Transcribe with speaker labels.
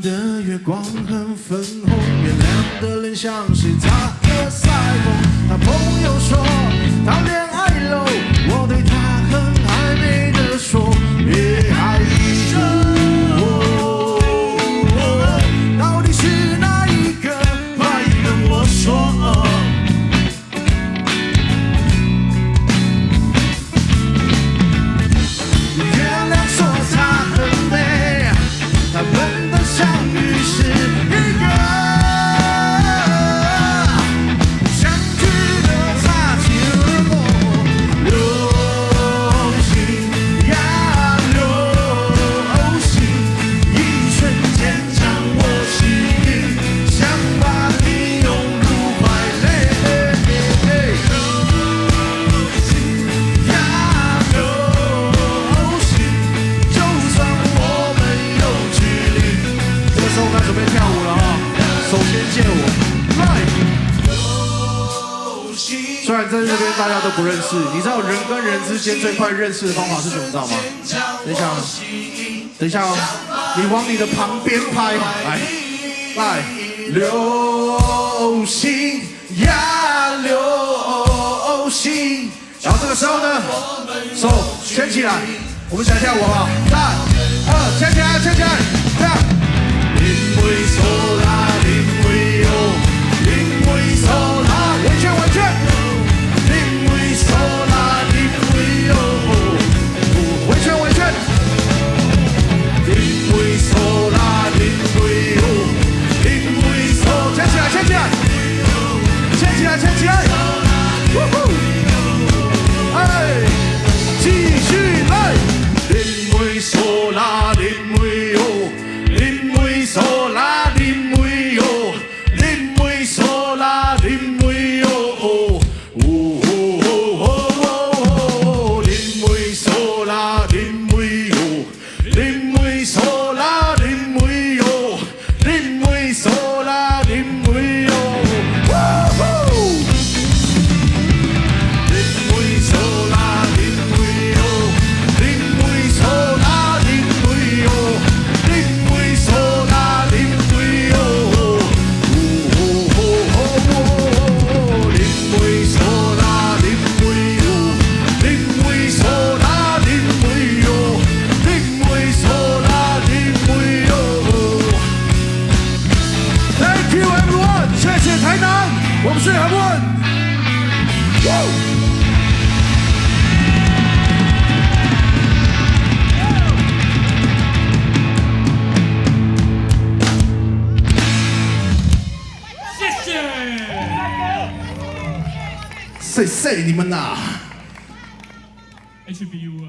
Speaker 1: 的月光很粉红，月亮的脸像是擦了腮红。他朋友说他恋爱喽，我对他很暧昧的说别害羞。到底是哪一个？快跟我说。月亮说她很美，他们的相遇是一个相聚的擦肩而过，流星呀流星，一瞬间将我吸引，想把你拥入怀里。流星呀流星，就算我们有距离。这个时候我们要准备跳舞了哈，首先借我来。虽然在这边大家都不认识，你知道人跟人之间最快认识的方法是什么？知道吗？等一下，你往你的旁边拍，来，流星呀流星，然后这个时候呢，手牵起来，我们一起来跳舞好不好？3、2，牵起来，牵起来，这样。因为手拉，因为有，因为手拉，围圈围圈，因为手拉，因为有，围圈围圈，因为手拉，因为有，因为手，牵起来，牵起来，牵起来，牵起来，哎，继续来，因为手拉，因为有。手拉林为哟，林为手拉林为哟，林为手拉林为哟，林为手拉林为哟，林为手拉林为哟，林为手拉林为哟，林为手拉林为哟，林为手。我们是韩文，谢谢你们呐。HBU